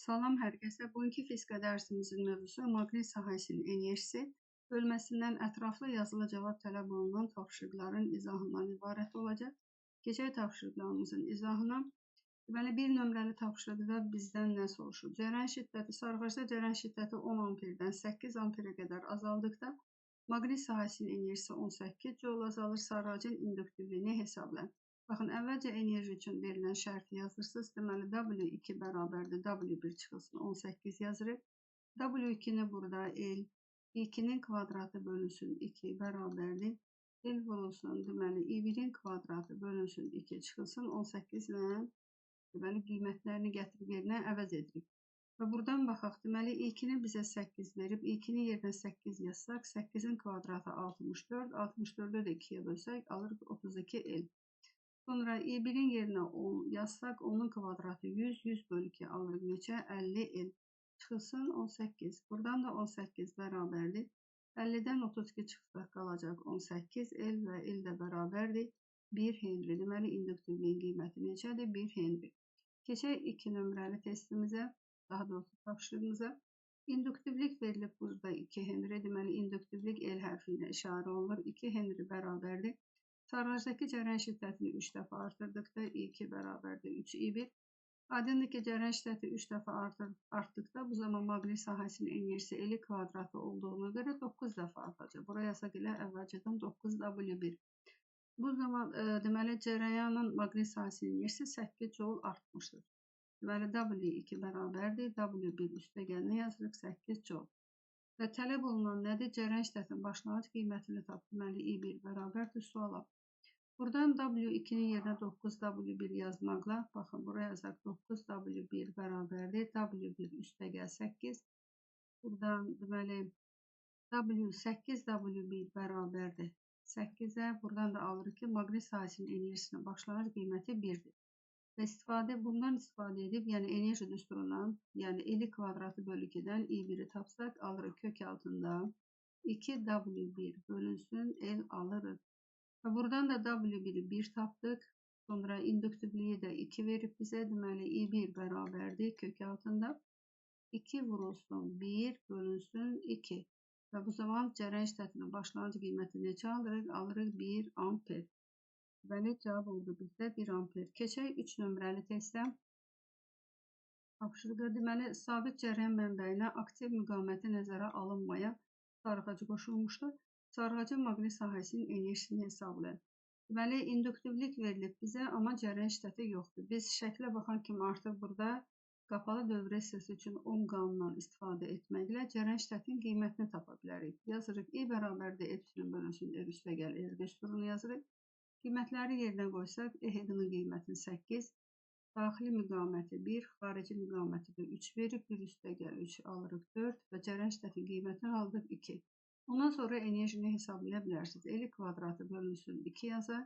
Salam hər kəsə. Bugünkü fizika dərsimizin mövzusu maqnit sahəsinin enerjisi, bölməsindən ətraflı yazılı cavab tələb olunan tapşırıqların izahından ibarət olacaq. Keçək tapşırıqlarımızın izahına. Deməli, bir nömrəli tapşırıqda bizdən nə soruşur? Cərəyan şiddəti, sarğacda cərəyan şiddəti 10 amperdən 8 amperə qədər azaldıqda maqnit sahəsinin enerjisi 18 joule azalır, sarğacın induktivliyini hesablayın. Baxın, əvvəlcə enerji üçün verilən şərti yazırsınız. Deməli, W2 bərabərdir, W1 çıxılsın 18 yazırıq. W2-ni burada L, 2-nin kvadratı bölünsün 2 bərabərdir. L vurulsun, deməli, I1-in kvadratı bölünsün 2 çıxılsın 18 ilə deməli, qiymətlərini gətirib yerinə əvəz edirik. Və buradan baxaq, deməli, I2-ni bizə 8 verib, I2-ni yerinə 8 yazsaq, 8-in kvadratı 64, 64-ü də 2-yə bölsək, alırıq 32 L. Sonra I1-in yerinə 10 yazsaq, onun kvadratı 100, 100 bölü 2 alırıq neçə? 50 L. Çıxılsın 18. Buradan da 18 bərabərdir. 50-dən 32 çıxsaq qalacaq 18 L və L də bərabərdir 1 Henry. Deməli, induktivliyin qiyməti neçədir? 1 Henry. Keçək 2 nömrəli testimizə, daha doğrusu tapşırığımıza. İnduktivlik verilib burada 2 Henry. Deməli, induktivlik L hərfi ilə işarə olunur. 2 Henry bərabərdir. Sarğacdakı cərəyan şiddətini 3 dəfə artırdıqda I2 bərabərdir 3 I1. Aydındır ki, cərəyan şiddəti 3 dəfə artdıqda bu zaman maqnit sahəsinin enerjisi L kvadratı olduğuna görə 9 dəfə artacaq. Buraya yazaq elə əvvəlcədən 9W1. Bu zaman deməli cərəyanın maqnit sahəsinin enerjisi 8 joule artmışdır. Deməli W2 bərabərdir. W1 üstəgəlini yazırıq 8 joule. Və tələb olunan nədir? Cərəyan şiddətinin başlanğıc qiymətini tap. Deməli I1 bərabərdir suala. Buradan W2-nin yerinə 9W1 yazmaqla, baxın, buraya yazaq 9W1 bərabərdir. W1 üstəgəl 8. Buradan, deməli, W8W1 bərabərdir 8-ə. Buradan da alırıq ki, maqnit sahəsinin enerjisinin başlanğıc qiyməti 1-dir. Və bundan istifadə edib, yəni enerji düsturundan, yəni L kvadratı bölü 2-dən I1-i tapsaq, alırıq kök altında 2W1 bölünsün L alırıq. Və buradan da W1-i 1 tapdıq. Sonra induktivliyi də 2 verib bizə. Deməli, I1 bərabərdir kök altında. 2 vurulsun 1 bölünsün 2. Və bu zaman cərəyan şiddətinin başlanğıc qiyməti neçə alırıq? Alırıq 1 amper. Deməli, cavab oldu bizdə 1 amper. Keçək 3 nömrəli testə. Tapşırıqda deməli, sabit cərəyan mənbəyinə aktiv müqaməti nəzərə alınmayan sarğacı qoşulmuşdur. Sarğacın maqnit sahəsinin enerjisini hesablayın. Deməli, induktivlik verilib bizə, amma cərəyan şiddəti yoxdur. Biz şəklə baxan kimi artıq burada qapalı dövr hissəsi üçün Ohm qanunundan istifadə etməklə cərəyan şiddətinin qiymətini tapa bilərik. Yazırıq I bərabərdir epsilon bölünsün R üstəgəl R düsturunu yazırıq. Qiymətləri yerinə qoysaq, EHED-nin qiymətini 8, daxili müqaməti 1, xarici müqaməti də 3 verib, 1 üstəgəl 3 alırıq 4 və cərəyan şiddətinin qiymətini aldıq 2. Ondan sonra enerjini hesablaya bilərsiniz. L kvadratı bölünsün 2 yazar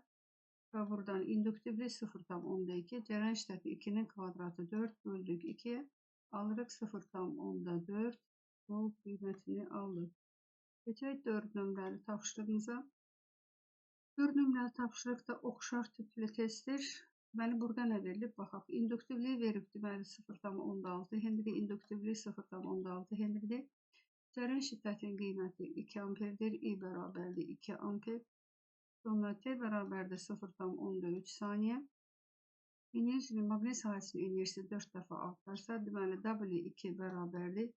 və buradan induktivlik 0,2, cərəyan şiddəti 2-nin kvadratı 4 böldük 2-yə, alırıq 0,4 joule qiymətini aldıq. Keçək 4 nömrəli tapşırığımıza. 4 nömrəli tapşırıq da oxşar tipli testdir. Deməli, burada nə verilib? Baxaq, induktivliyi verib, deməli 0,6 Henry, induktivlik 0,6 Henry'dir. Cərəyan şiddətinin qiyməti 2 amperdir, I bərabərdir 2 amper. Sonra T bərabərdir 0,3 saniyə. Enerjinin maqnit sahəsinin enerjisi 4 dəfə artarsa, deməli W2 bərabərdir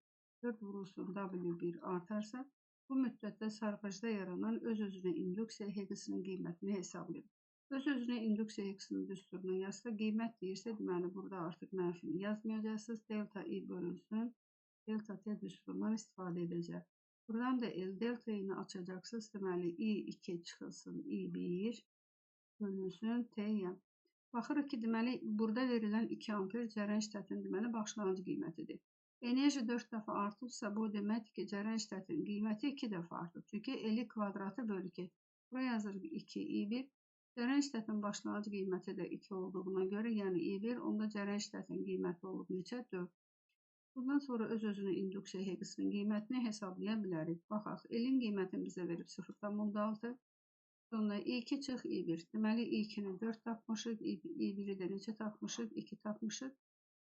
4 vurulsun W1 artarsa, bu müddətdə sarğacda yaranan öz-özünə induksiya Higgs'in qiymətini hesablayır. Öz-özünə induksiya Higgs'in düsturunu yazsa, qiymət deyirsə, deməli burada artıq mənfini yazmayacaqsınız. Delta I bölünsün delta T düsturundan istifadə edəcək. Buradan da L delta ini açacaqsınız. Deməli, I2 çıxılsın I1 bölünsün T-yə. Baxırıq ki, deməli, burada verilən 2 amper cərəyan şiddətinin deməli başlanğıc qiymətidir. Enerji 4 dəfə artıbsa, bu deməkdir ki, cərəyan şiddətinin qiyməti 2 dəfə artıb. Çünki L kvadratı bölü 2. Buraya yazırıq 2 I1. Cərəyan şiddətinin başlanğıc qiyməti də 2 olduğuna görə, yəni I1, onda cərəyan şiddətinin qiyməti olub neçə? 4. Bundan sonra öz-özünə induksiya Higgs'in qiymətini hesablaya bilərik. Baxaq, L-in qiymətini bizə verib 0,6. Sonra I2 çıx I1. Deməli, I2-ni 4 tapmışıq, I1-i də neçə tapmışıq? 2 tapmışıq.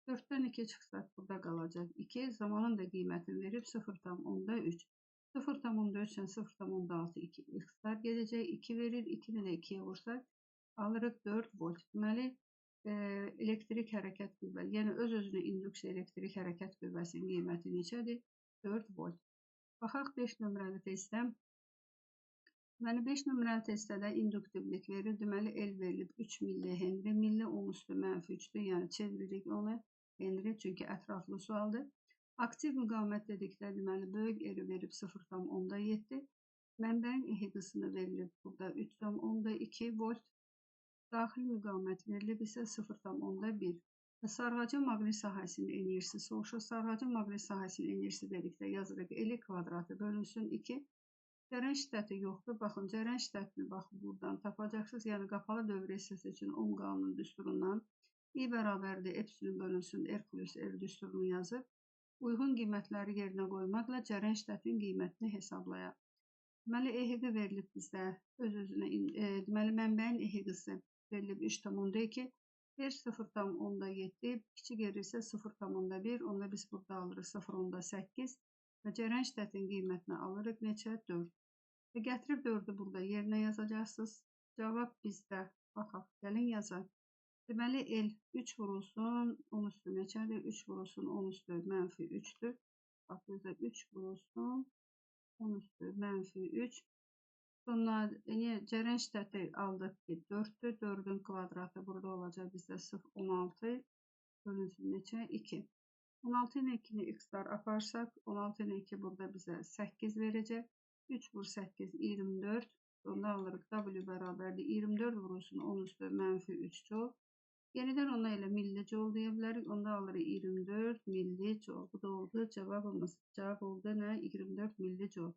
4-dən 2 çıxsaq, burada qalacaq 2. Zamanın da qiymətini verib 0,3. 0,3-dən 0,6 2 x-lar gedəcək. 2 verir. 2-ni də 2-yə vursaq alırıq 4 volt. Deməli, elektrik hərəkət qüvvəsi, yəni öz-özünə induksiya elektrik hərəkət qüvvəsinin qiyməti neçədir? 4 volt. Baxaq 5 nömrəli testdə. Deməli, 5 nömrəli testdə induktivlik verir. Deməli, L verilib 3 milli Henry. Milli 10 üstü -3-dür. Yəni, çeviririk onu Henry, çünki ətraflı sualdır. Aktiv müqavimət dedikdə, deməli, böyük R verib 0,7. Mənbəyin EHQ-sını verilib burada 3,2 volt. Daxil müqavimət verilib isə 0,1. Sarğacın maqnit sahəsinin enerjisi soruşur. Sarğacın maqnit sahəsinin enerjisi dedikdə yazırıq L kvadratı bölünsün 2. Cərəyan şiddəti yoxdur. Baxın, cərəyan şiddətini buradan tapacaqsınız. Yəni, qapalı dövr hissəsi üçün Ohm qanunun düsturundan I bərabərdir epsilon bölünsün R plus R düsturunu yazıb, uyğun qiymətləri yerinə qoymaqla cərəyan şiddətinin qiymətini hesablayaq. Deməli, EHQ verilib bizdə öz-özünə, deməli, mənbəyin EHQ-sı verilib 3,2, R 0,7, kiçik R isə 0,1, onda biz burada alırıq 0,8 və cərəyan şiddətinin qiymətini alırıq neçə? 4. Və gətirib 4-ü burada yerinə yazacaqsınız. Cavab bizdə, baxaq, gəlin yazaq. Deməli, L 3 vurulsun, 10 üstü neçədir? 3 vurulsun, 10 üstü -3-dür. Bax, burada 3 vurulsun, 10 üstü -3. Sonra cərəyan şiddəti aldıq ki, 4-dür. 4-ün kvadratı burada olacaq bizdə 16 bölünsün neçə? 2. 16 ilə 2-ni x-lar aparsaq, 16 ilə 2 burada bizə 8 verəcək. 3 vur 8, 24. Onda alırıq W bərabərdir. 24 vurulsun 10 üstü -3 joule. Yenidən ona ilə milli joule deyə bilərik. Onda alırıq 24 milli joule. Bu da oldu cavabımız. Cavab oldu nə? 24 milli joule.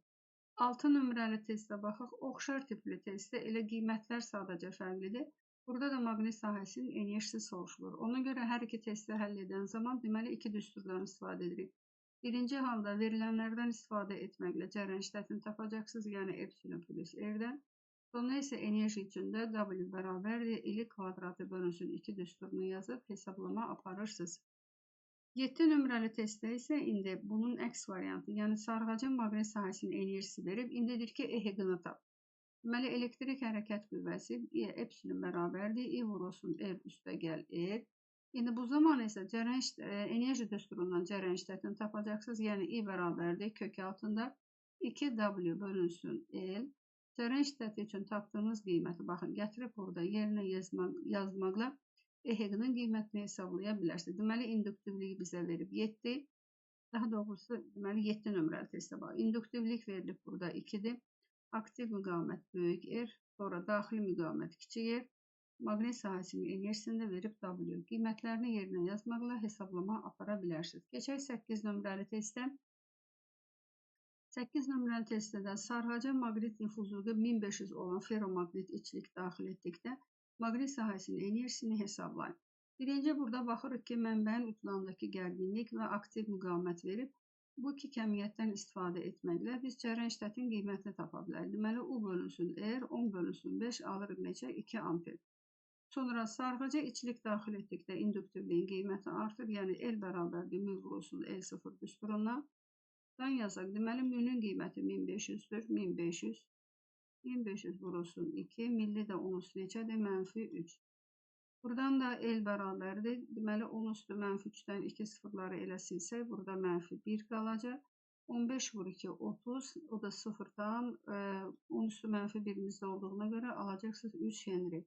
6 nömrəli testə baxaq. Oxşar tipli testdə elə qiymətlər sadəcə fərqlidir. Burada da maqnit sahəsinin enerjisi soruşulur. Ona görə hər iki testi həll edən zaman deməli iki düsturdan istifadə edirik. Birinci halda verilənlərdən istifadə etməklə cərəyan şiddətini tapacaqsınız, yəni epsilon plus R-dən. Sonra isə enerji üçün də W bərabərdir. L kvadratı bölünsün 2 düsturunu yazıb hesablama aparırsınız. 7 nömrəli testdə isə indi bunun əks variantı, yəni sarğacın maqnit sahəsinin enerjisi verib, indi deyir ki, EHQ-nı tap. Deməli, elektrik hərəkət qüvvəsi epsilon bərabərdir. I vurulsun R üstə gəl R. İndi bu zaman isə enerji düsturundan cərəyan şiddətini tapacaqsınız. Yəni, I bərabərdir kök altında 2W bölünsün L. Cərəyan şiddəti üçün tapdığınız qiyməti, baxın, gətirib burada yerinə yazmaqla EHQ-nın qiymətini hesablaya bilərsiniz. Deməli, induktivliyi bizə verib 7. Daha doğrusu, deməli, 7 nömrəli testə bax. İnduktivlik verilib burada 2-dir. Aktiv müqavimət böyük R, sonra daxili müqavimət kiçik R. Maqnit sahəsinin enerjisini də verib W. Qiymətlərini yerinə yazmaqla hesablama apara bilərsiniz. Keçək 8 nömrəli testə. 8 nömrəli testdə sarğaca maqnit nüfuzluğu 1500 olan ferromaqnit içlik daxil etdikdə maqnit sahəsinin enerjisini hesablayın. Birinci burada baxırıq ki, mənbəyin uclarındakı gərginlik və aktiv müqavimət verib. Bu iki kəmiyyətdən istifadə etməklə biz cərəyan şiddətin qiymətini tapa bilərik. Deməli, U bölünsün R, 10 bölünsün 5 alırıq neçə? 2 amper. Sonra sarğaca içlik daxil etdikdə induktivliyin qiyməti artır. Yəni, L bərabərdir mü vurulsun L0 düsturundan. Yazaq. Deməli, mü-nün qiyməti 1500-dür. 1500. 1500 vurulsun 2. Milli də 10 üstü neçədir? -3. Buradan da L bərabərdir. Deməli, 10 üstü -3-dən 2 sıfırları elə silsək, burada -1 qalacaq. 15 vur 2, 30. O da 0-dan 10 üstü -1-imizdə olduğuna görə alacaqsınız 3 Henry.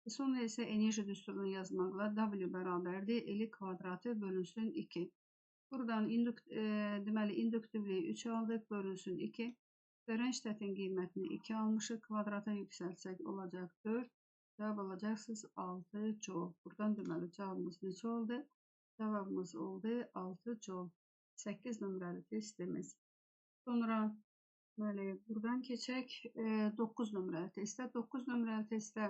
Sonra isə enerji düsturunu yazmaqla W bərabərdir. L kvadratı bölünsün 2. Buradan deməli, induktivliyi 3 aldıq, bölünsün 2. Cərəyan şiddətin qiymətini 2 almışıq. Kvadrata yüksəlsək olacaq 4. Cavab alacaqsınız 6 joule. Buradan deməli cavabımız neçə oldu? Cavabımız oldu 6 joule. 8 nömrəli testimiz. Sonra deməli, buradan keçək 9 nömrəli testə. 9 nömrəli testdə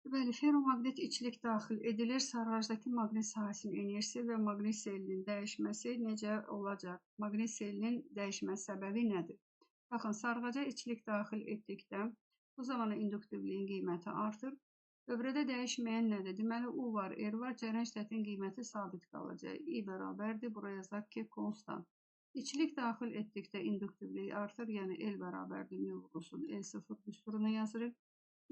deməli, ferromaqnit içlik daxil edilir. Sarğacdakı maqnit sahəsinin enerjisi və maqnit selinin dəyişməsi necə olacaq? Maqnit selinin dəyişmə səbəbi nədir? Baxın, sarğaca içlik daxil etdikdə bu zaman induktivliyin qiyməti artır. Dövrədə dəyişməyən nədir? Deməli, U var, R var, cərəyan şiddətinin qiyməti sabit qalacaq. I bərabərdir, buraya yazaq ki, konstant. İkilik daxil etdikdə induktivlik artır, yəni L bərabərdir, mu vurulsun, L0 düsturunu yazırıq.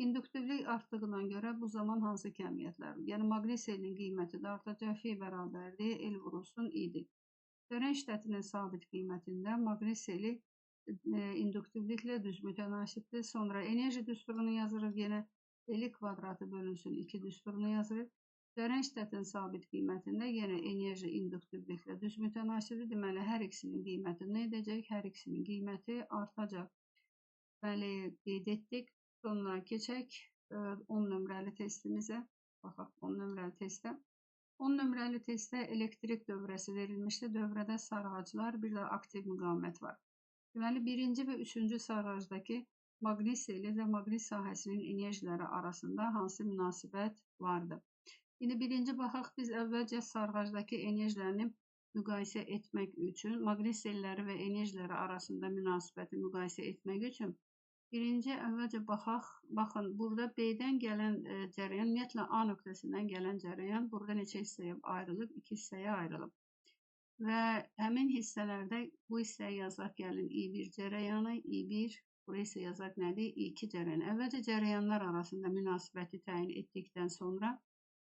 İnduktivlik artdığına görə bu zaman hansı kəmiyyətlər? Yəni, maqneselin qiyməti də artacaq, F bərabərdir, L vurulsun, I-dir. Cərəyan şiddətinin sabit qiymətində maqneseli induktivliklə düz mütənasibdir. Sonra enerji düsturunu yazırıq yenə. L kvadratı bölünsün 2 düsturunu yazırıq. Cərəyan şiddətinin sabit qiymətində yenə enerji induktivliklə düz mütənasibdir. Deməli, hər ikisinin qiyməti nə edəcək? Hər ikisinin qiyməti artacaq. Deməli, qeyd etdik. Sonra keçək 10 nömrəli testimizə. Baxaq 10 nömrəli testə. 10 nömrəli testdə elektrik dövrəsi verilmişdir. Dövrədə sarğaclar, bir də aktiv müqavimət var. Deməli, birinci və üçüncü sarğacdakı maqneseli və maqnes sahəsinin enerjiləri arasında hansı münasibət vardır? İndi birinci baxaq, biz əvvəlcə sarğacdakı enerjilərini müqayisə etmək üçün, maqneselləri və enerjiləri arasında münasibəti müqayisə etmək üçün birinci əvvəlcə baxaq, baxın, burada B-dən gələn cərəyan, ümumiyyətlə A nöqtəsindən gələn cərəyan burada neçə hissəyə ayrılıb? 2 hissəyə ayrılıb. Və həmin hissələrdə bu hissəyə yazaq gəlin I1 cərəyanı, I1, buraya isə yazaq nədir? I2 cərəyanı. Əvvəlcə cərəyanlar arasında münasibəti təyin etdikdən sonra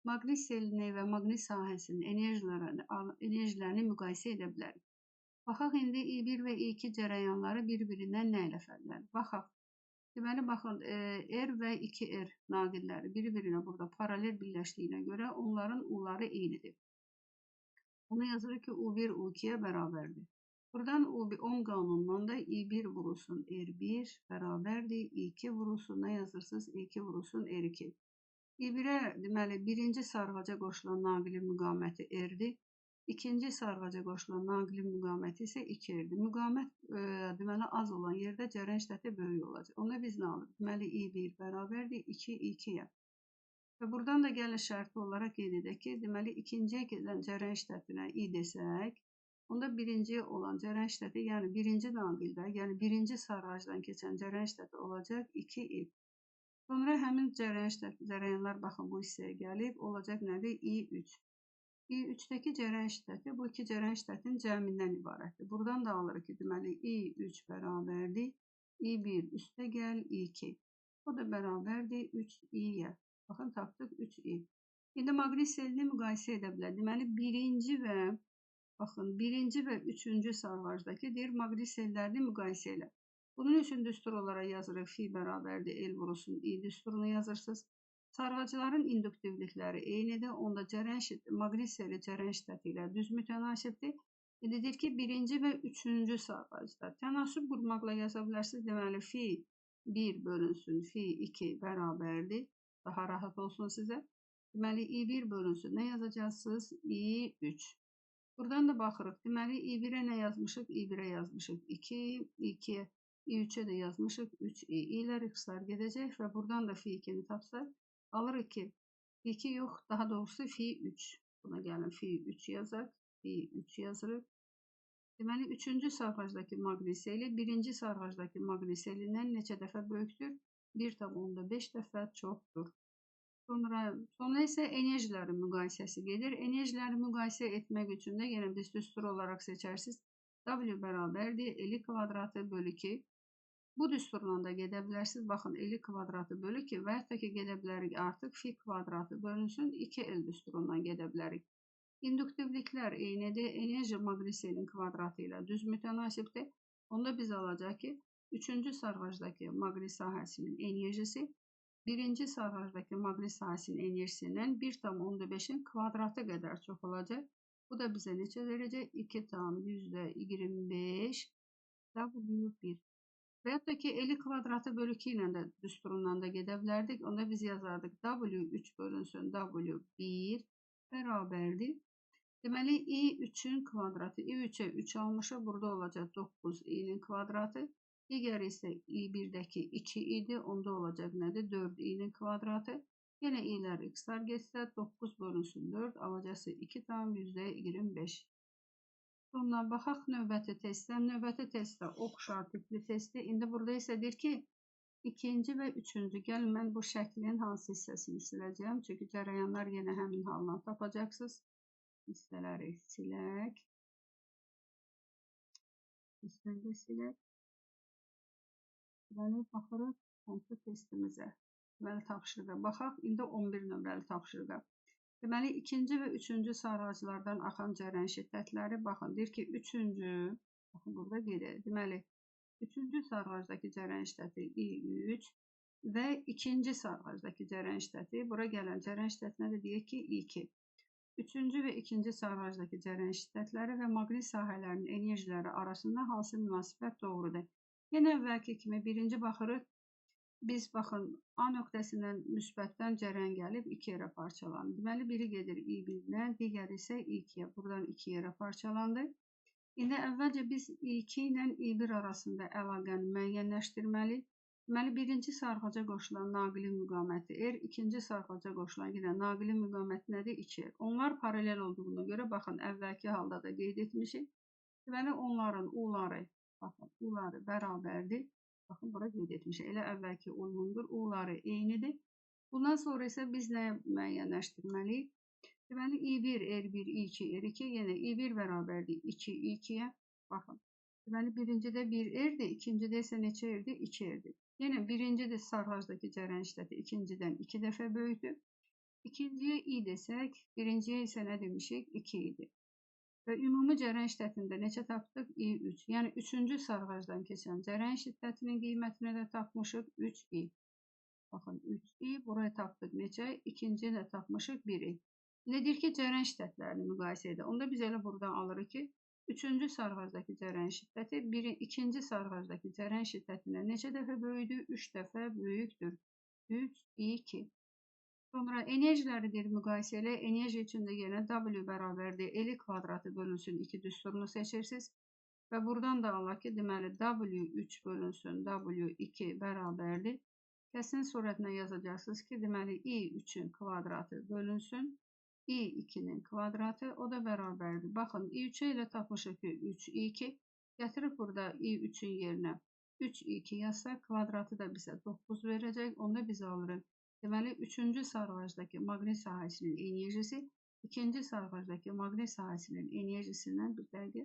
maqnes selini və maqnes sahəsinin enerjilərini müqayisə edə bilərik. Baxaq, indi I1 və I2 cərəyanları bir-birindən nə ilə fərqlənir? Baxaq. Deməli, baxın, R və 2R naqilləri bir-birinə burada paralel birləşdiyinə görə onların U-ları eynidir. Onu yazırıq ki, U1 U2'ye bərabərdir. Buradan Ohm qanunundan da I1 vurulsun R1 bərabərdir. I2 vurulsun, nə yazırsınız? I2 vurulsun R2. I1'ə, deməli, birinci sarğaca qoşulan naqilin müqaviməti R-dir. İkinci sarğaca qoşulan naqilin müqaviməti isə 2R-dir. Müqavimət, deməli, az olan yerdə cərəyan şiddəti böyük olacaq. Onda biz nə alırıq? Deməli, I1 bərabərdir 2 I2'yə. Və buradan da gəlin şərti olaraq qeyd edək ki, deməli, ikinciyə gedən cərəyan şiddətinə I desək, onda birinciyə olan cərəyan şiddəti, yəni birinci naqildə, yəni birinci sarğacdan keçən cərəyan şiddəti olacaq 2I. Sonra həmin cərəyanlar, baxın, bu hissəyə gəlib, olacaq nədir? I3. I3-dəki cərəyan şiddəti bu iki cərəyan şiddətinin cəmindən ibarətdir. Buradan da alırıq ki, deməli, I3 bərabərdir, I1 üstə gəl, I2. O da bərabərdir 3I-yə. Baxın, tapdıq 3I. İndi maqnes selini müqayisə edə bilər. Deməli, birinci və üçüncü sarğacdakı deyir, maqnes sellərini müqayisə elə. Bunun üçün düstur olaraq yazırıq, F bərabərdir, L vurulsun, I düsturunu yazırsınız. Sarğacların induktivlikləri eynidir, onda maqnes seli cərəyan şiddəti ilə düz mütənasibdir. İndi deyir ki, birinci və üçüncü sarğacda tənasüb qurmaqla yaza bilərsiniz. Deməli, F1 bölünsün, F2 bərabərdir. Daha rahat olsun sizə. Deməli, I1 bölünsün. Nə yazacaqsınız? I3. Buradan da baxırıq. Deməli, I1'ə nə yazmışıq? I1'ə yazmışıq 2, I2'yə, I3'ə də yazmışıq 3I. İlər xısar gedəcək və buradan da F2'ni tapsaq, alırıq ki, F2 yox, daha doğrusu F3. Buna gəlin F3 yazaq. F3 yazırıq. Deməli, üçüncü sarğacdakı maqnes seli birinci sarğacdakı maqnes selindən neçə dəfə böyükdür? 1,5 dəfə çoxdur. Sonra isə enerjilərin müqayisəsi gedir. Enerjiləri müqayisə etmək üçün də yenə biz düstur olaraq seçərsiniz. W bərabərdir, L kvadratı bölü 2. Bu düsturla da gedə bilərsiniz. Baxın, L kvadratı bölü 2 və hətta ki, gedə bilərik artıq F kvadratı bölünsün 2L düsturundan gedə bilərik. İnduktivliklər eynidir. Enerji maqnes selin kvadratı ilə düz mütənasibdir. Onda biz alacaq ki, üçüncü sarğacdakı maqnes sahəsinin enerjisi birinci sarğacdakı maqnes sahəsinin enerjisindən 1,15'in kvadratı qədər çox olacaq. Bu da bizə neçə verəcək? 2,25 W1. Və hətta ki, L kvadratı bölü 2 ilə də düsturundan da gedə bilərdik. Onda biz yazardıq W3 bölünsün W1 bərabərdir. Deməli, I3'ün kvadratı, I3'ə 3 almışıq, burada olacaq 9i'nin kvadratı. Digəri isə I1'dəki 2 idi, onda olacaq nədir? 4i'nin kvadratı. Yenə i'lər x'lar getsə, 9 bölünsün 4, alacaqsa 2,25. Sonra baxaq növbəti testdən. Növbəti testdə oxşar tipli testi. İndi burada isə deyir ki, ikinci və üçüncü. Gəlin mən bu şəklin hansı hissəsini siləcəm. Çünki cərəyanlar yenə həmin halını tapacaqsınız. Hissələri silək. Hissəni də silək. Deməli, baxırıq hansı testimizə. Deməli, tapşırığa baxaq. İndi 11 nömrəli tapşırığa. Deməli, ikinci və üçüncü sarğaclardan axan cərəyan şiddətləri, baxın, deyir ki, üçüncü, baxın, burada qeyd edir. Deməli, üçüncü sarğacdakı cərəyan şiddəti I3 və ikinci sarğacdakı cərəyan şiddəti, bura gələn cərəyan şiddətinə də deyək ki, I2. Üçüncü və ikinci sarğacdakı cərəyan şiddətləri və maqnit sahələrinin enerjiləri arasında hansı münasibət doğrudur? Yenə əvvəlki kimi birinci baxırıq. Biz baxın A nöqtəsindən müsbətdən cərəyan gəlib 2 yerə parçalanır. Deməli, biri gedir I1-dən, digəri isə I2-yə. Buradan 2 yerə parçalandı. İndi əvvəlcə biz I2 ilə I1 arasında əlaqəni müəyyənləşdirməliyik. Deməli, birinci sarğaca qoşulan naqilin müqaməti R, ikinci sarğaca qoşulan yenə naqilin müqaməti nədir? 2R. Onlar paralel olduğuna görə, baxın, əvvəlki halda da qeyd etmişik. Deməli, onların U-ları, baxın, U-ları bərabərdir. Baxın, bura qeyd etmişik. Elə əvvəlki uyğundur. U-ları eynidir. Bundan sonra isə biz nəyə müəyyənləşdirməliyik? Deməli, I1, R1, I2, R2, yenə I1 bərabərdir 2, I2-yə. Baxın, deməli, birincidə 1R-dir, ikincidə isə neçə R-dir? 2R-dir. Yenə birincidə sarğacdakı cərəyan şiddəti ikincidən 2 dəfə böyükdür. İkinciyə I desək, birinciyə isə nə demişik? 2 idi. Və ümumi cərəyan şiddətində neçə tapdıq? I3. Yəni, üçüncü sarğacdan keçən cərəyan şiddətinin qiymətini də tapmışıq 3I. Baxın, 3I. Buraya tapdıq neçə? İkinciyə də tapmışıq 1I. İndi deyir ki, cərəyan şiddətlərini müqayisə edir. Onda biz elə buradan alırıq ki, üçüncü sarğacdakı cərəyan şiddəti ikinci sarğacdakı cərəyan şiddətindən neçə dəfə böyükdür? 3 dəfə böyükdür. 3I2. Sonra enerjiləridir müqayisə ilə. Enerji üçün də yenə W bərabərdir. L kvadratı bölünsün 2 düsturunu seçirsiniz. Və buradan da alaq ki, deməli W3 bölünsün W2 bərabərdir. Kəsrin surətinə yazacaqsınız ki, deməli I3-ün kvadratı bölünsün I2-nin kvadratı, o da bərabərdir. Baxın, I3 ilə tapmışıq ki, 3I2. Gətirib burada I3-ün yerinə 3I2 yazsaq, kvadratı da bizə 9 verəcək. Onda biz alırıq. Deməli, üçüncü sarğacdakı maqnit sahəsinin enerjisi, ikinci sarğacdakı maqnit sahəsinin enerjisindən, bir dəqiqə,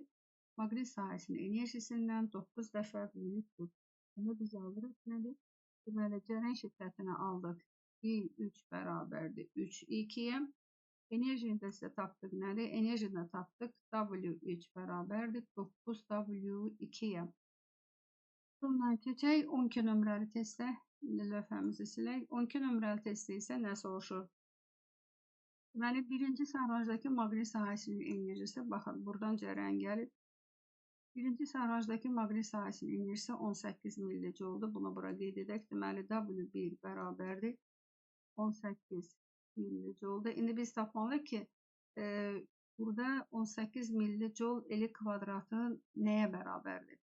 maqnit sahəsinin enerjisindən 9 dəfə böyükdür. Onda biz alırıq. Nədir? Deməli, cərəyan şiddətini aldıq. I3 bərabərdir 3I2-yə. Enerjini də sizə tapdıq nədir? Enerjini də tapdıq. W3 bərabərdir 9W2-yə. Bundan keçək 12 nömrəli testə. İndi lövhəmizi silək. 12 nömrəli testdə isə nə soruşur? Deməli, birinci sarğacdakı maqnit sahəsinin enerjisi, baxın, buradan cərəyan gəlib. Birinci sarğacdakı maqnit sahəsinin enerjisi 18 millicjouldur. Bunu bura qeyd edək. Deməli, W1 bərabərdir 18 millicjouldur. İndi biz tapmalıyıq ki, burada 18 millijoule L kvadratı nəyə bərabərdir?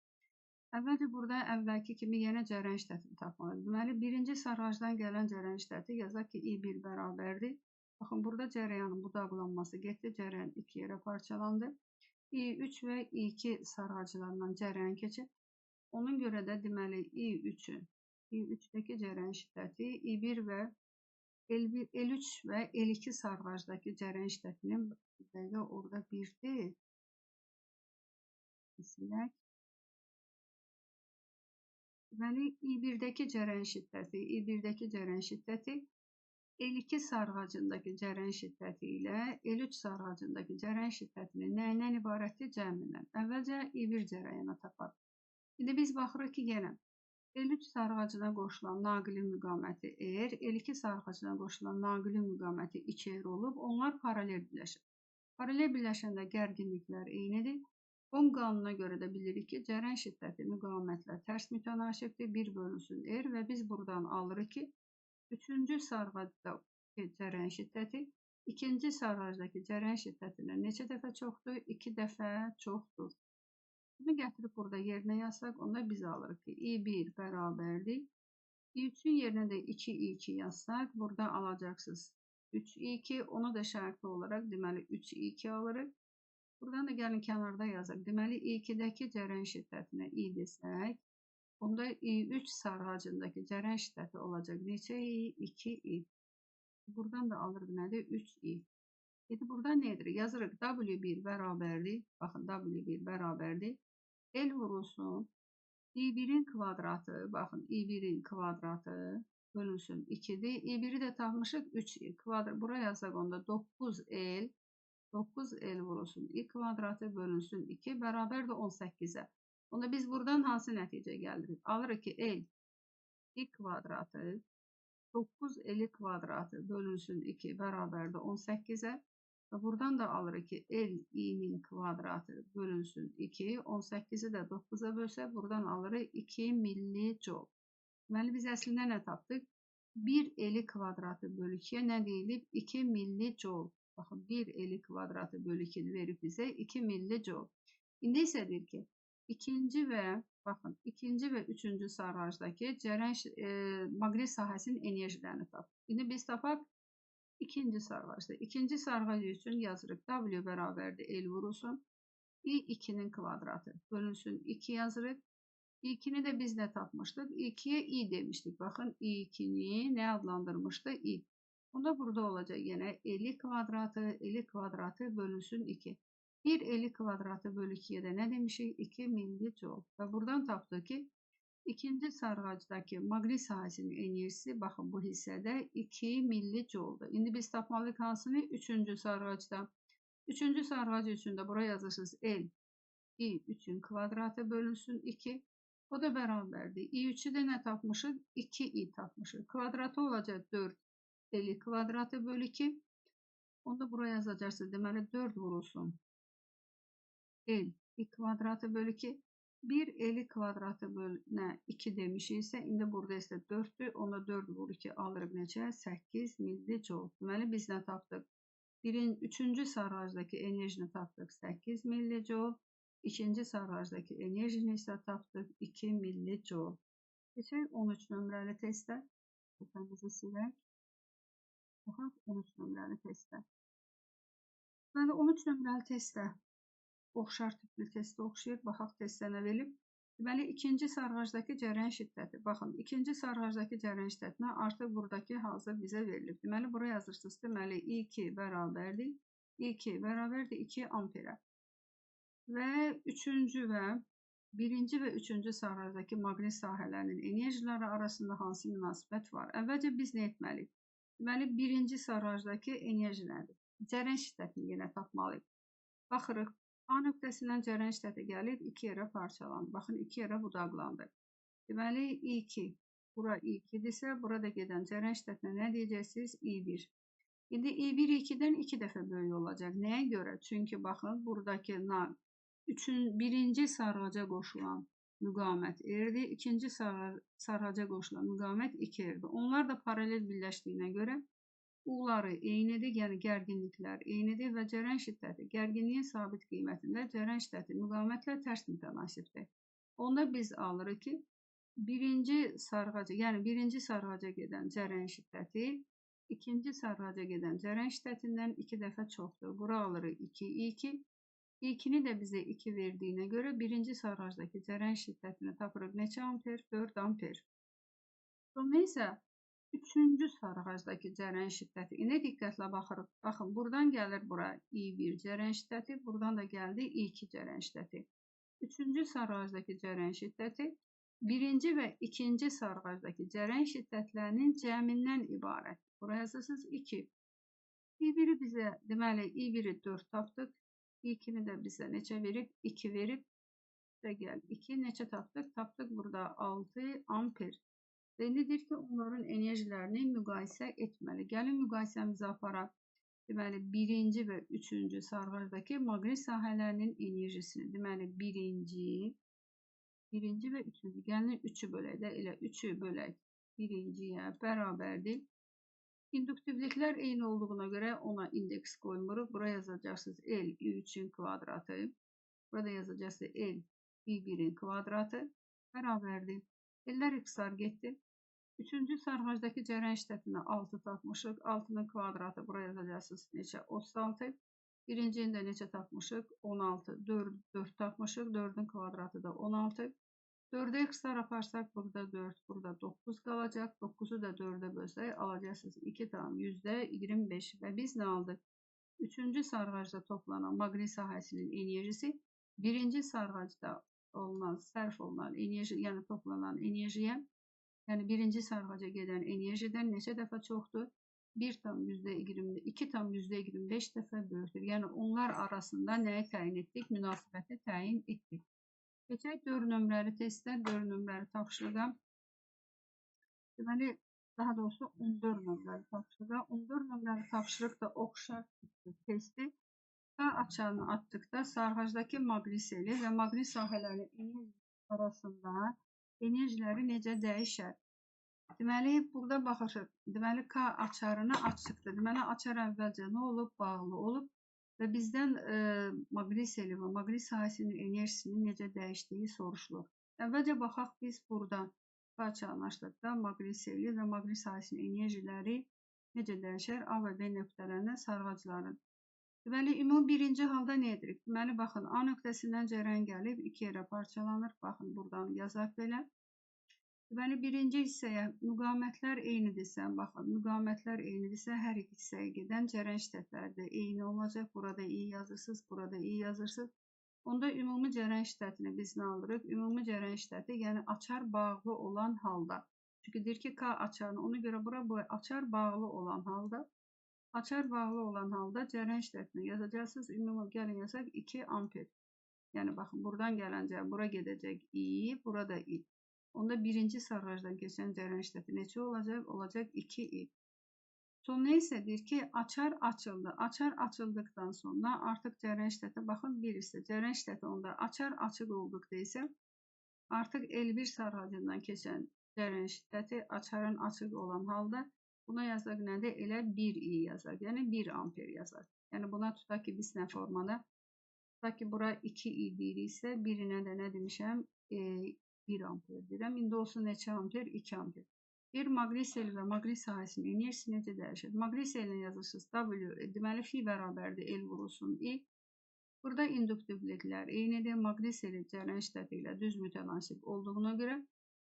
Əvvəlcə burada əvvəlki kimi yenə cərəyan şiddətini tapmalıyıq. Deməli, birinci sarğacdan gələn cərəyan şiddəti yazaq ki, I1 bərabərdir. Baxın, burada cərəyanın budaqlanması getdi, cərəyan 2 yerə parçalandı. I3 və I2 sarğaclarından cərəyan keçir. Onun görə də deməli I3-dəki cərəyan şiddəti I1 və L3 və L2 sarğacdakı cərəyan şiddətinin orada 1-dir. Silək. Deməli, I1-dəki cərəyan şiddəti L2 sarğacındakı cərəyan şiddəti ilə L3 sarğacındakı cərəyan şiddətinin nəyindən ibarətdir? Cəmindən. Əvvəlcə I1 cərəyanı tapaq. İndi biz baxırıq ki, yenə L3 sarğacına qoşulan naqilin müqaməti R, L2 sarğacına qoşulan naqilin müqaməti 2R olub, onlar paralel birləşir. Paralel birləşəndə gərginliklər eynidir. Ohm qanununa görə də bilirik ki, cərəyan şiddəti müqamətlə tərs mütənasibdir, 1 bölünsün R və biz buradan alırıq ki, üçüncü sarğacdakı cərəyan şiddəti ikinci sarğacdakı cərəyan şiddətindən neçə dəfə çoxdur? 2 dəfə çoxdur. Bunu gətirib burada yerinə yazsaq, onda biz alırıq ki, I1 bərabərdir. I3-ün yerinə də 2I2 yazsaq, burada alacaqsınız 3I2, onu da şərti olaraq deməli 3I2 alırıq. Buradan da gəlin kənarda yazaq. Deməli, I2-dəki cərəyan şiddətinə I desək, Onda i3 sarğacındakı cərəyan şiddəti olacaq. Neçə i? 2i. Buradan da alırıq nədir? 3i. Şimdi buradan nedir? Yazırıq W1 bərabərdir. Baxın W1 bərabərdir. L vurulsun. i1'in kvadratı. Bakın i1'in kvadratı bölünsün 2'dir. i1'i de tapmışıq 3i kvadrat. Buraya yazsak onda 9l. 9l vurulsun i kvadratı bölünsün 2 bərabər də 18'e. Onda biz buradan hansı nəticə gəlirik? Alırıq ki l i kvadratı 9l kvadratı bölünsün 2 bərabər də 18'e. Ve buradan da alırıq ki l i'nin kvadratı bölünsün 2. 18'i de 9'a bölsək buradan alırıq 2 millijoule. Deməli biz əslində nə tapdıq? 1 l kvadratı bölü 2'ye nə deyilib? 2 millijoule. Baxın 1 l kvadratı bölü 2 verib bizə 2 millijoule. İndi isə deyir ki ikinci və baxın ikinci və üçüncü sarğacdakı cərəyan maqnit sahəsinin enerjilərini tap. İndi biz tapaq ikinci sarğacda. İkinci sarğac üçün yazırıq. W bərabərdir L vurulsun. I2'nin kvadratı bölünsün 2 yazırıq. I2'ni de biz ne tapmıştık? I2'ye I demiştik. Bakın I2'ni ne adlandırmıştı? I. Onda burada olacak yine 50 kvadratı, 50 kvadratı bölünsün 2. 1 50 kvadratı bölü 2'ye de ne demişik? 2 millijoule. Ve buradan tapdık ki ikinci sarğacdakı maqnit sahəsinin enerjisi baxın bu hissədə 2 millijoule-dur. İndi biz tapmalıyıq hansını? Üçüncü sarğacda. Üçüncü sarğac üçün də buraya yazırsınız L i3'ün kvadratı bölünsün 2. O da bərabərdir. i3'ü də nə tapmışıq? 2i tapmışıq. Kvadratı olacaq 4 L kvadratı bölü 2. Onu da buraya yazacaqsınız. Deməli 4 vurulsun L i kvadratı bölü 2. 1 L kvadratı bölünə 2 demişiksə, indi burada isə 4'dür. Onda 4 vur 2 alırıq neçə? 8 millijoule. Deməli biz nə tapdıq? Üçüncü sarğacdakı enerjini tapdıq 8 millijoule. İkinci sarğacdakı enerjini isə tapdıq 2 millijoule. Keçək 13 nömrəli testə. Qıfamızı silək. Baxaq 13 nömrəli testə. Deməli 13 nömrəli testə oxşar tipli testə oxşayır. Baxaq testə nə verilib. Deməli ikinci sarğacdakı cərəyan şiddəti. Baxın ikinci sarğacdakı cərəyan şiddətinə artıq buradakı hazır bizə verilib. Deməli buraya yazırsınız. Deməli I2 bərabərdir. I2 bərabərdir 2 amperə. Və birinci və üçüncü sarğacdakı maqnit sahələrinin enerjiləri arasında hansı münasibət var? Əvvəlcə biz nə etməliyik? Deməli birinci sarğacdakı enerji nədir? Cərəyan şiddətini yenə tapmalıyıq. Baxırıq. A nöqtəsindən cərəyan şiddəti gəlir, 2 yerə parçalanır. Baxın 2 yerə budaqlandı. Deməli I2, bura I2-dirsə, burada gedən cərəyan şiddətinə nə deyəcəksiniz? I1. İndi I1 2-dən 2 dəfə böyük olacaq. Nəyə görə? Çünki baxın, buradakı birinci sarğaca qoşulan müqavimət R-dir, ikinci sarğaca qoşulan müqavimət 2 R-dir. Onlar da paralel birləşdiyinə görə U-ları eynidir, yəni gərginliklər eynidir və cərəyan şiddəti gərginliyin sabit qiymətində cərəyan şiddəti müqavimətlə tərs mütənasibdir. Onda biz alırıq ki, birinci sarğaca gedən cərəyan şiddəti ikinci sarğaca gedən cərəyan şiddətindən 2 dəfə çoxdur. Bura alırıq 2i2. İlkini də bizə 2 verdiyinə görə birinci sarğacdakı cərəyan şiddətini tapırıq. Neçə amper? 4 amper. Sonra isə üçüncü sarğacdakı cərəyan şiddəti. İndi diqqətlə baxırıq. Baxın, buradan gəlir bura I1 cərəyan şiddəti, buradan da gəldi I2 cərəyan şiddəti. Üçüncü sarğacdakı cərəyan şiddəti birinci və ikinci sarğacdakı cərəyan şiddətlərinin cəmindən ibarət. Buraya yazırsınız 2. I1-i bizə, deməli I1-i 4 tapdıq. İlkini də bizə neçə verib? 2 verib. Və gəl 2 neçə tapdıq? Tapdıq burada 6 amper. Və indi deyir ki, onların enerjilərini müqayisə etməli. Gəlin müqayisəmizi aparaq. Deməli, birinci və üçüncü sarğacdakı maqnit sahələrinin enerjisini. Deməli, birinci və üçüncü. Gəlin 3'ü bölək də, elə 3'ü bölək birinciyə bərabərdir. İnduktivliklər eyni olduğuna görə ona indeks qoymuruq. Buraya yazacaqsınız L i3'ün kvadratı. Burada yazacaqsınız L i1'in kvadratı bərabərdir. L'lər iqtisar getdi. Üçüncü sarğacdakı cərəyan şiddətini 6 tapmışıq. 6'nın kvadratı buraya yazacaqsınız neçə? 36. Birincini də neçə tapmışıq? 16. 4 tapmışıq. 4'ün kvadratı da 16. 4'e x'lar aparsaq burada 4, burada 9 qalacaq. 9'u da 4'e bölsək alacaqsınız 2,25 və biz nə aldıq? Üçüncü sarğacda toplanan maqnit sahəsinin enerjisi birinci sarğacda sərf olunan enerji, yəni toplanan enerjiyə, yəni birinci sarğaca gedən enerjidən neçə dəfə çoxdur? 2,25 dəfə böyükdür. Yəni onlar arasında nəyi təyin etdik? Münasibəti təyin etdik. Keçək 4 nömrəli testdə, 4 nömrəli tapşırığa. Deməli, daha doğrusu 14 nömrəli tapşırığa. 14 nömrəli tapşırıq da oxşar testi. K açarını atdıqda sarğacdakı maqnit seli və maqnit sahələrinin enerjisi arasında enerjiləri necə dəyişər? Deməli, burada baxırıq. Deməli, K açarını açdıqda. Deməli, açar əvvəlcə nə olub? Bağlı olub. Və bizdən maqnit seli və maqnit sahəsinin enerjisinin necə dəyişdiyi soruşulur. Əvvəlcə baxaq biz burada açarını açdıqda maqnit seli və maqnit sahəsinin enerjiləri necə dəyişər? A və B nöqtələrində sarğacların. Deməli, ümumi birinci halda nə edirik? Deməli, baxın, A nöqtəsindən cərəyan gəlib 2 yerə parçalanır. Baxın, buradan yazaq belə. Deməli, birinci hissəyə müqamətlər eynidirsə, baxın, müqamətlər eynidirsə, hər iki hissəyə gedən cərəyan şiddətləri də eyni olacaq. Burada i yazırsınız, burada i yazırsınız. Onda ümumi cərəyan şiddətini biz nə alırıq? Ümumi cərəyan şiddəti, yəni açar bağlı olan halda. Çünki deyir ki, K açarını, ona görə bura bu açar bağlı olan halda. Açar bağlı olan halda cərəyan şiddətini yazacaqsınız. Ümumi gəlin yazaq 2 amper. Yəni, baxın, buradan gələncə, bura gedəcək i, burada i. Onda birinci sarğacdan keçən cərəyan şiddəti neçə olacaq? Olacaq 2i. Sonra isə deyir ki, açar açıldı. Açar açıldıqdan sonra artıq cərəyan şiddəti, baxın, 1 isə cərəyan şiddəti onda açar açıq olduqda isə artıq L1 sarğacından keçən cərəyan şiddəti açarın açıq olan halda buna yazaq nədir? Elə 1i yazaq. Yəni 1 amper yazaq. Yəni buna tutaq ki, biz nə formada? Tutaq ki, bura 2i deyiriksə, birinə də nə demişəm? 1 amper deyirəm. İndi olsun neçə amper? 2 amper. Bir maqnit seli və maqnit sahəsinin enerjisi necə dəyişir? Maqnit selini yazırsınız. W, deməli, fi bərabərdir L vurulsun I. Burada induktivliklər eynidir. Maqnit seli cərəyan şiddəti ilə düz mütənasib olduğuna görə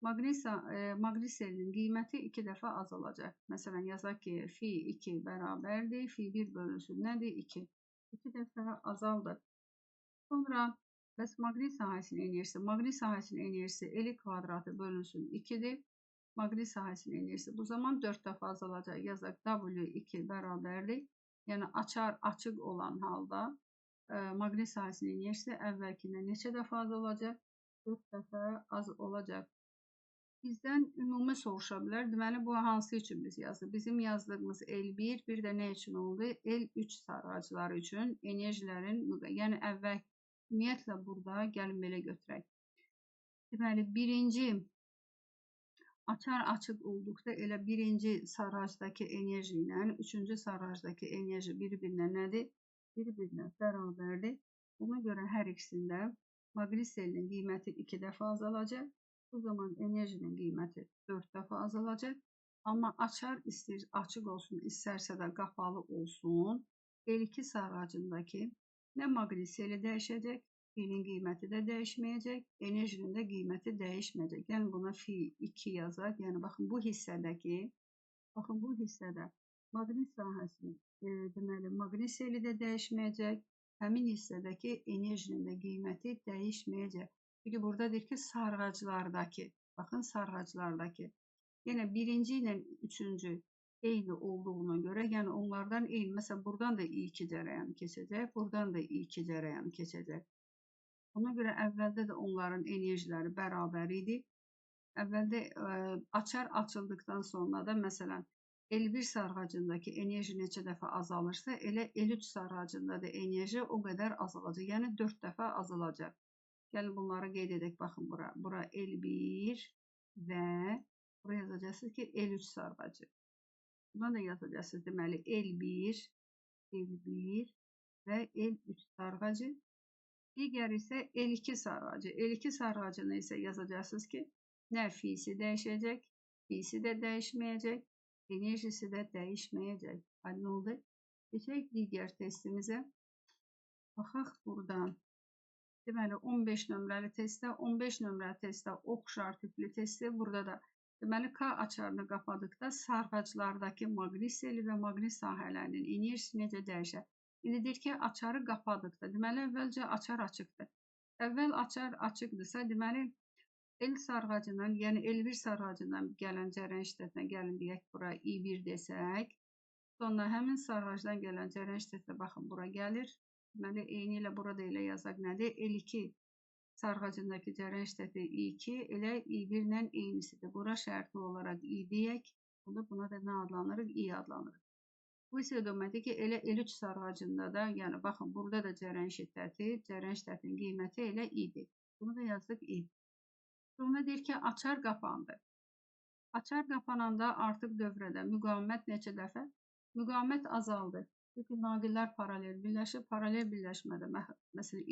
maqnit selinin qiyməti 2 dəfə azalacaq. Məsələn, yazaq ki, fi 2 bərabərdir. Fi 1 bölünsün nədir? 2. 2 dəfə azaldır. Sonra bəs maqnit sahəsinin enerjisi L kvadratı bölünsün 2'dir. Maqnit sahəsinin enerjisi bu zaman 4 dəfə azalacaq. Yazaq W2 bərabərdir. Yəni açar açıq olan halda maqnit sahəsinin enerjisi əvvəlkindən neçə dəfə az olacaq? 4 dəfə az olacaq. Bizdən ümumi soruşa bilər. Deməli, bu hansı üçün biz yazdıq? Bizim yazdığımız L1 bir də nə üçün oldu? L3 sarğacları üçün enerjilərin, yəni əvvəl ümumiyyətlə burada gəlin belə götürək. Deməli, birinci açar açıq olduqda elə birinci sarğacdakı enerji ilə üçüncü sarğacdakı enerji bir-birinə nədir? Bir-birinə bərabərdir. Buna görə hər ikisində maqnit selinin qiyməti 2 dəfə azalacaq. Bu zaman enerjinin qiyməti 4 dəfə azalacaq. Amma açar istəyir açıq olsun, istərsə də qapalı olsun. L2 sarğacındakı nə maqnit seli dəyişəcək, fi'nin qiyməti də dəyişməyəcək, enerjinin də qiyməti dəyişməyəcək. Yəni buna fi 2 yazaq. Yəni baxın bu hissədəki, bu hissədə maqnit sahəsinin, deməli maqnit seli də dəyişməyəcək, həmin hissədəki enerjinin də qiyməti dəyişməyəcək. Çünki burada deyir ki, sarğaclardakı, baxın sarğaclardakı, yenə birinci ilə üçüncü eyni olduğuna görə, yəni onlardan eyni, məsələn, buradan da I2 cərəyanı keçəcək, buradan da I2 cərəyanı keçəcək. Ona görə əvvəldə də onların enerjiləri bərabər idi. Əvvəldə açar açıldıqdan sonra da, məsələn, L1 sarğacındakı enerji neçə dəfə azalırsa, elə L3 sarğacında da enerji o qədər azalacaq, yəni 4 dəfə azalacaq. Gəlin bunları qeyd edək, baxın bura. Bura L1 və buraya yazacaqsınız ki, L3 sarğacı. Buna da yazacaqsınız, deməli, L1 və L3 sarğacı. Digər isə L2 sarğacı. L2 sarğacını isə yazacaqsınız ki, nə fi'si dəyişəcək, fi'si də dəyişməyəcək, enerjisi də dəyişməyəcək. Hadi nə oldu? Keçək digər testimizə. Baxaq buradan. Deməli 15 nömrəli testdə, 15 nömrəli testdə oxşar tipli testi, burada da deməli K açarını qapadıqda sarğaclardakı maqnit seli və maqnit sahələrinin enerjisi necə dəyişər? İndi deyir ki, açarı qapadıqda, deməli əvvəlcə açar açıqdır. Əvvəl açar açıqdırsa, deməli L sarğacından, yəni L1 sarğacından gələn cərəyan şiddətinə gəlin deyək, bura I1 desək. Sonra həmin sarğacdan gələn cərəyan şiddətinə baxın, bura gəlir. Deməli, eyni ilə burada elə yazaq nədir? L2 sarğacındakı cərəyan şiddəti I2 elə I1 ilə eynisidir. Bura şərti olaraq I deyək. Buna da nə adlanırıq? I adlanırıq. Bu isə deməkdir ki, elə L3 sarğacında da, yəni baxın, burada da cərəyan şiddətinin qiyməti elə I-dir. Bunu da yazdıq I. Sonra deyir ki, açar qapandı. Açar qapananda artıq dövrədə müqavimət neçə dəfə? Müqavimət azaldı. Çünki naqillər paralel birləşir. Paralel birləşmədə, məsələn,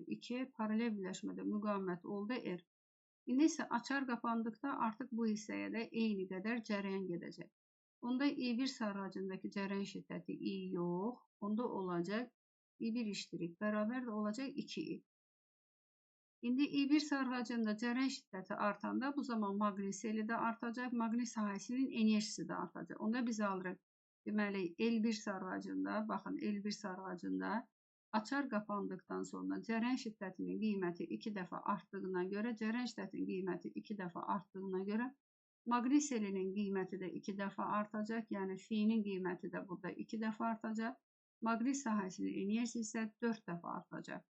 2R, paralel birləşmədə müqavimət oldu R. İndi isə açar qapandıqda artıq bu hissəyə də eyni qədər cərəyan gedəcək. Onda I1 sarğacındakı cərəyan şiddəti I yox, onda olacaq I1 iştirik bərabər də olacaq 2I. İndi I1 sarğacında cərəyan şiddəti artanda bu zaman maqnit seli də artacaq, maqnit sahəsinin enerjisi də artacaq. Onda biz alırıq. Deməli, L1 sarğacında, baxın, L1 sarğacında açar qapandıqdan sonra cərəyan şiddətinin qiyməti 2 dəfə artdığına görə, cərəyan şiddətinin qiyməti 2 dəfə artdığına görə, maqnit selinin qiyməti də 2 dəfə artacaq, yəni F-nin qiyməti də burada 2 dəfə artacaq, maqnit sahəsinin enerjisi isə 4 dəfə artacaq.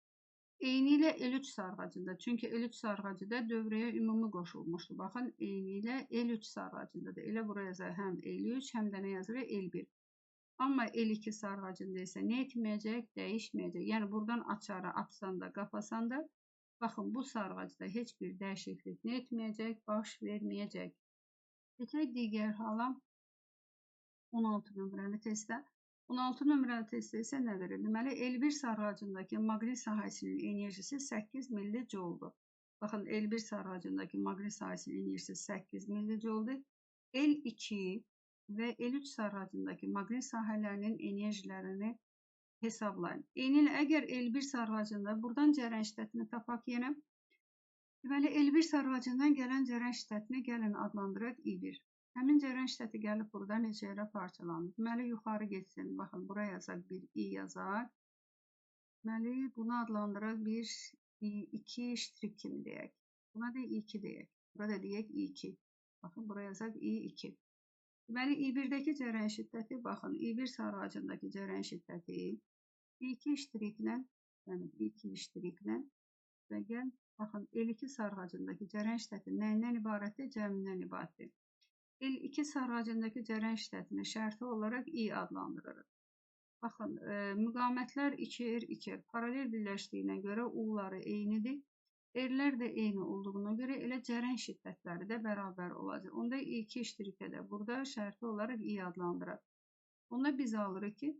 Eyni ilə L3 sarğacında, çünki L3 sarğacıda dövrəyə ümumi qoşulmuşdu. Baxın, eyni ilə L3 sarğacında da elə buraya yazır həm L3, həm də nə yazır? L1. Amma L2 sarğacında isə nə etməyəcək? Dəyişməyəcək. Yəni, buradan açarı açsan da, qapasan da, baxın, bu sarğacda heç bir dəyişiklik nə etməyəcək? Baş verməyəcək. Keçək digər hala 16 nömrəli testdə. 16 nömrəli testdə isə nə verir? Deməli, L1 sarğacındakı maqnit sahəsinin enerjisi 8 milli-jouldur. Baxın, L1 sarğacındakı maqnit sahəsinin enerjisi 8 milli-jouldur. L2 və L3 sarğacındakı maqnit sahələrinin enerjilərini hesablayın. Eyni ilə, əgər L1 sarğacında buradan cərəyan şiddətini tapaq yenə, deməli, L1 sarğacından gələn cərəyan şiddətini gəlin adlandıraq I1. Həmin cərəyan şiddəti gəlib burada neçə yerə parçalanır. Deməli, yuxarı geçsin. Baxın, buraya yazaq bir I yazaq. Deməli, bunu adlandıraq bir I2 iştirik kimi deyək. Buna da I2 deyək. Burada deyək I2. Baxın, buraya yazaq I2. Deməli, I1-dəki cərəyan şiddəti, baxın, I1 sarğacındakı cərəyan şiddəti I2 iştiriklə, yəni I2 iştiriklə və gəl, baxın, L2 sarğacındakı cərəyan şiddəti nəyindən ibarətdir? Cəmindən ibarətdir. L2 sarğacındakı cərəyan şiddətini şərti olaraq I adlandırırıq. Baxın, müqavimətlər 2R, 2R paralel birləşdiyinə görə U-ları eynidir. R-lər də eyni olduğuna görə elə cərəyan şiddətləri də bərabər olacaq. Onda I2 iştirikə də burada şərti olaraq I adlandırırıq. Onda biz alırıq ki,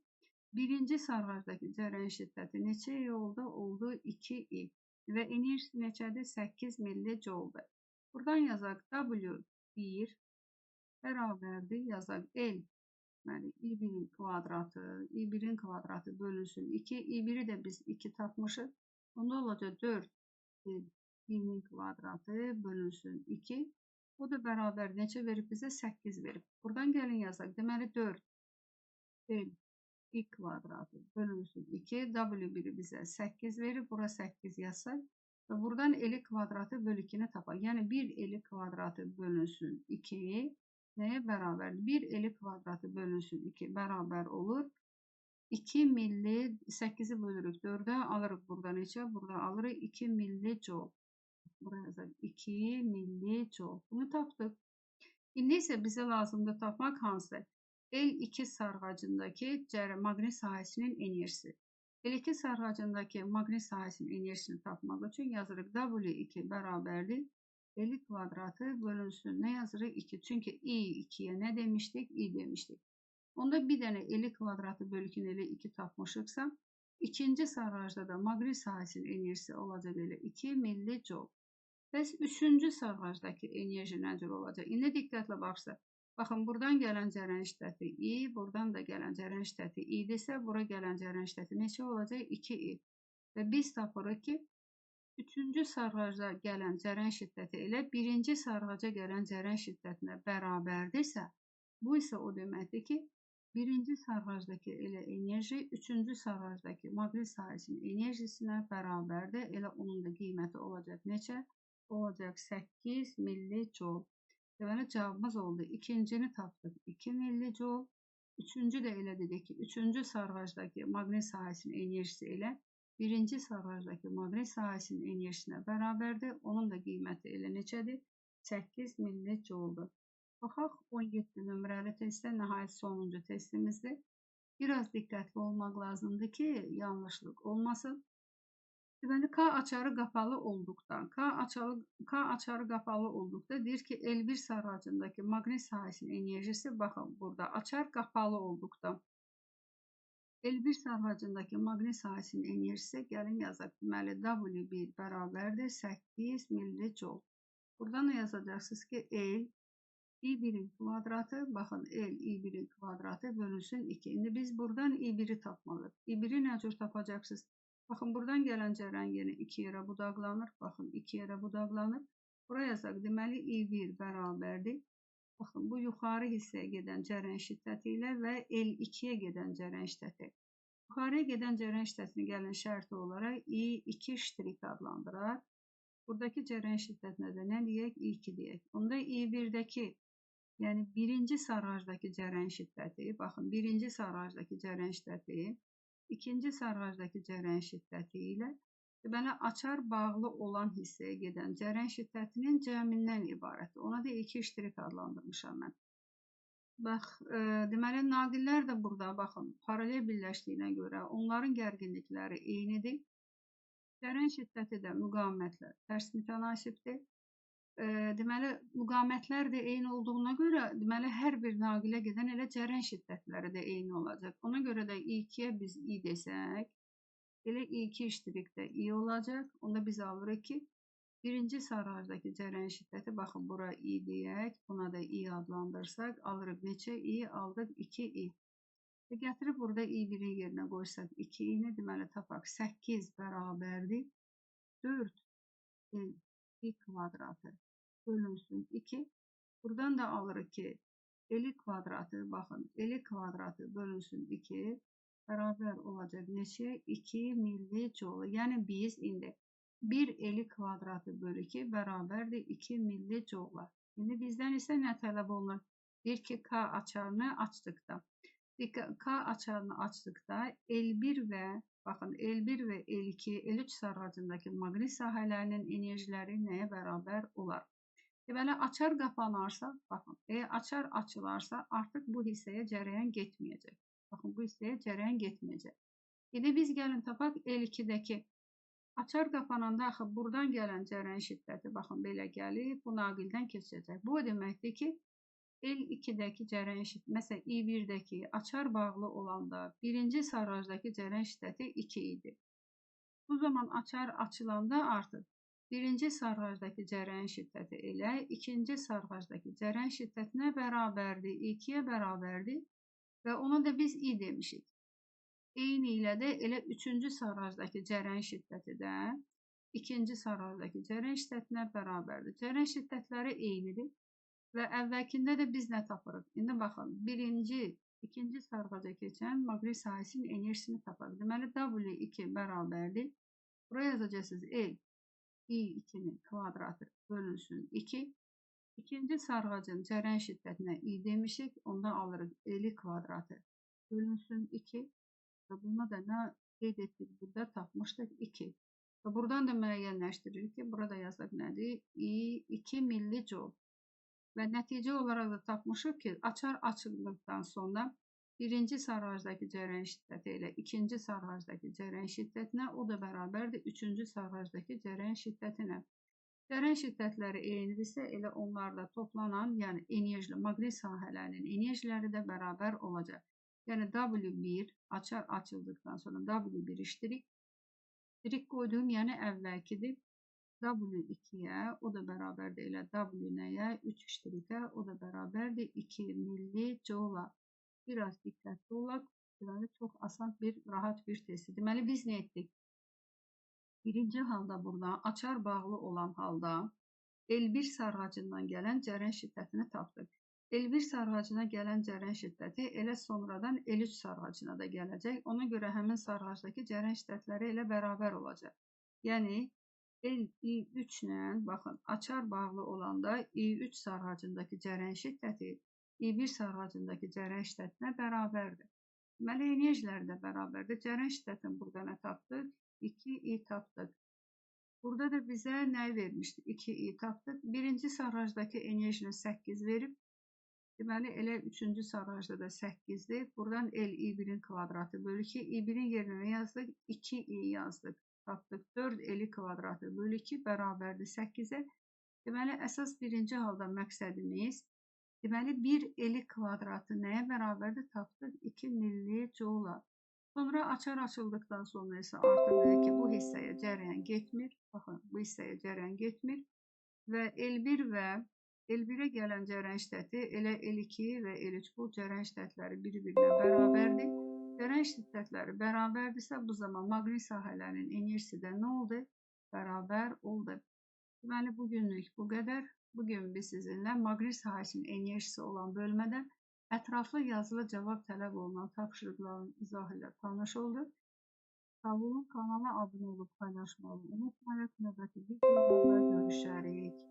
birinci sarğacdakı cərəyan şiddəti neçə I oldu? Oldu 2I. Və enerjisi neçədir? 8 milli-jouldur. Buradan yazaq W1 bərabərdir, yazaq L, deməli, I1-in kvadratı bölünsün 2, I1-i də biz 2 tapmışıq, onda olacaq 4, I-nin kvadratı bölünsün 2, o da bərabər neçə verib bizə? 8 verib. Buradan gəlin yazaq, deməli 4, L, I kvadratı bölünsün 2, W1-i bizə 8 verib, bura 8 yazsaq, və buradan L kvadratı bölü 2-ni tapaq, yəni 1 L kvadratı bölünsün 2, nəyə bərabər? 1 L kvadratı bölünsün 2 bərabər olur. 2 milli, 8-i bölürük 4-ə, alırıq burada neçə? Burada alırıq 2 milli-joule. Buraya yazaq 2 milli-joule. Bunu tapdıq. İndi isə bizə lazımdır tapmaq hansı? L2 sarğacındakı maqnit sahəsinin enerjisi. L2 sarğacındakı maqnit sahəsinin enerjisini tapmaq üçün yazırıq W2 bərabərdir. L kvadratı bölünsün. Nə yazırıq? 2. Çünki I2-yə nə demişdik? I demişdik. Onda bir dənə L kvadratı bölü 2 ilə 2 tapmışıqsa, ikinci sarğacda da maqnit sahəsinin enerjisi olacaq elə 2 milli-joule. Bəs üçüncü sarğacdakı enerji necə olacaq? İndi diqqətlə baxsaq. Baxın, buradan gələn cərəyan şiddəti I, buradan da gələn cərəyan şiddəti I desə, bura gələn cərəyan şiddəti neçə olacaq? 2I. Və biz tapırıq ki, Üçüncü sarğaca gələn cərəyan şiddəti elə birinci sarğaca gələn cərəyan şiddətinə bərabərdirsə, bu isə o deməkdir ki, birinci sarğacdakı elə enerji üçüncü sarğacdakı maqnit sahəsinin enerjisinə bərabərdir. Elə onun da qiyməti olacaq neçə? Olacaq 8 millijoule. Deməli, cavabımız oldu. İkincini tapdıq 2 millijoule. Üçüncü də elə dedik ki, üçüncü sarğacdakı maqnit sahəsinin enerjisi elə birinci sarğacdakı maqnit sahəsinin enerjisinə bərabərdir. Onun da qiyməti elə neçədir? 8 millijoule-dur. Baxaq 17 nömrəli testdə nəhayət sonuncu testimizdir. Biraz diqqətli olmaq lazımdır ki, yanlışlıq olmasın. Deməli, K açarı qapalı olduqda deyir ki, L1 sarğacındakı maqnit sahəsinin enerjisi, baxın burada açar qapalı olduqda L1 sarğacındakı maqnit sahəsinin enerjisi gəlin yazaq. Deməli, W1 bərabərdir 8 millijoule. Buradan da yazacaqsınız ki, L I1'in kvadratı, baxın L I1'in kvadratı bölünsün 2. İndi biz buradan I1'i tapmalıyıq. I1'i nə cür tapacaqsınız? Baxın, buradan gələn cərəyan yenə 2 yerə budaqlanır. Baxın, 2 yerə budaqlanır. Buraya yazaq. Deməli, I1 bərabərdir. Baxın, bu yuxarı hissəyə gedən cərəyan şiddəti ilə və L2-yə gedən cərəyan şiddəti. Yuxarıya gedən cərəyan şiddətini gəlin şərti olaraq I2 ştrik adlandıraq. Buradakı cərəyan şiddətinə də nə deyək? I2 deyək. Onda I1-dəki, yəni birinci sarğacdakı cərəyan şiddəti, baxın, birinci sarğacdakı cərəyan şiddəti, ikinci sarğacdakı cərəyan şiddəti ilə deməli, açar bağlı olan hissəyə gedən cərəyan şiddətinin cəmindən ibarətdir. Ona da 2 ştrik adlandırmışam mən. Bax, deməli, naqillər də burada, baxın, paralel birləşdiyinə görə onların gərginlikləri eynidir. Cərəyan şiddəti də müqavimətlə tərs mütənasibdir. Deməli, müqavimətlər də eyni olduğuna görə, deməli, hər bir naqilə gedən elə cərəyan şiddətləri də eyni olacaq. Ona görə də I2-yə biz I desək, elə I2 ştrik də I olacaq. Onda biz alırıq ki, birinci sarğacdakı cərəyan şiddəti, baxın, bura I deyək, buna da I adlandırsaq, alırıq neçə I? Aldıq 2 I. Və gətirib burada I1-in yerinə qoysaq 2 I-ni, deməli, tapaq 8 bərabərdir 4 I kvadratı bölünsün 2. Buradan da alırıq ki, L kvadratı, baxın, L kvadratı bölünsün 2 bərabər olacaq neçə? 2 millijoule. Yəni biz indi 1 L kvadratı bölü 2 bərabərdir 2 millijoule. İndi bizdən isə nə tələb olunur? Deyir ki, K açarını açdıqda. K açarını açdıqda L1 və, baxın, L1 və L2, L3 sarğacındakı maqnit sahələrinin enerjiləri nəyə bərabər olar? Deməli, açar qapanarsa, baxın, açar açılarsa artıq bu hissəyə cərəyan getməyəcək. Baxın, bu hissəyə cərəyan getməyəcək. İndi biz gəlin tapaq L2-dəki. Açar qapananda axı buradan gələn cərəyan şiddəti, baxın, belə gəlib, bu naqildən keçəcək. Bu deməkdir ki, L2-dəki cərəyan şiddəti, məsələn, I1-dəki açar bağlı olanda birinci sarğacdakı cərəyan şiddəti 2 idi. Bu zaman açar açılanda artıq birinci sarğacdakı cərəyan şiddəti elə ikinci sarğacdakı cərəyan şiddətinə bərabərdir, 2-yə bərabərdir və ona da biz I demişik. Eyni ilə də elə üçüncü sarğacdakı cərəyan şiddəti də ikinci sarğacdakı cərəyan şiddətinə bərabərdir. Cərəyan şiddətləri eynidir və əvvəlkində də biz nə tapırıq? İndi baxın, ikinci sarğaca keçən maqnit sahəsinin enerjisini tapırıq. Deməli, W2 bərabərdir. Buraya yazacaqsınız L I2'nin kvadratı bölünsün 2. İkinci sarğacın cərəyan şiddətinə I demişik. Onda alırıq L kvadratı bölünsün 2. Və buna da nə qeyd etdik? Burada tapmışdıq 2. Və buradan da müəyyənləşdiririk ki, burada yazaq nədir? I2 millijoule. Və nəticə olaraq da tapmışıq ki, açar açıldıqdan sonra birinci sarğacdakı cərəyan şiddəti ilə ikinci sarğacdakı cərəyan şiddətinə, o da bərabərdir üçüncü sarğacdakı cərəyan şiddətinə. Cərəyan şiddətləri eynidirsə, elə onlarla toplanan, yəni enerjili maqnit sahələrinin enerjiləri də bərabər olacaq. Yəni W1 açar açıldıqdan sonra W1 ştrik qoydum, yəni əvvəlkidir. W2-yə, o da bərabərdir elə W nəyə? 3 ştrikə, o da bərabərdir 2 millijoule. Biraz diqqətli olaq. Deməli, çox asan bir, rahat bir testdir. Deməli, biz nə etdik? Birinci halda burada açar bağlı olan halda L1 sarğacından gələn cərəyan şiddətini tapdıq. L1 sarğacına gələn cərəyan şiddəti elə sonradan L3 sarğacına da gələcək. Ona görə həmin sarğacdakı cərəyan şiddətləri elə bərabər olacaq. Yəni I3 ilə, baxın, açar bağlı olanda I3 sarğacındakı cərəyan şiddəti I1 sarğacındakı cərəyan şiddətinə bərabərdir. Deməli, enerjilər də bərabərdir. Cərəyan şiddətini burada nə tapdıq? 2I tapdıq. Burada da bizə nə vermişdi? 2i tapdıq. Birinci sarğacdakı enerjini 8 verib. Deməli, elə üçüncü sarğacda da 8-dir. Buradan L I1-in kvadratı bölü 2. I1-in yerinə nə yazdıq? 2i yazdıq. Tapdıq. 4L kvadratı bölü 2 bərabərdir 8-ə. Deməli, əsas birinci halda məqsədimiz, deməli, 1L kvadratı nəyə bərabərdir? Tapdıq 2 millijoula. Sonra açar açıldıqdan sonra isə artıq deyək ki, bu hissəyə cərəyan getmir. Baxın, bu hissəyə cərəyan getmir. Və L1 və L1-ə gələn cərəyan şiddəti elə L2 və L3 bu cərəyan şiddətləri bir-birinə bərabərdir. Cərəyan şiddətləri bərabərdirsə, bu zaman maqnit sahələrinin enerjisi də nə oldu? Bərabər oldu. Deməli, bugünlük bu qədər. Bugün biz sizinlə maqnit sahəsinin enerjisi olan bölmədə ətraflı yazılı cavab tələb olunan tapşırıqların izahı ilə tanış olduq. Sağ olun, kanala abunə olub paylaşmayı unutmayın. Növbəti videolarda görüşərik.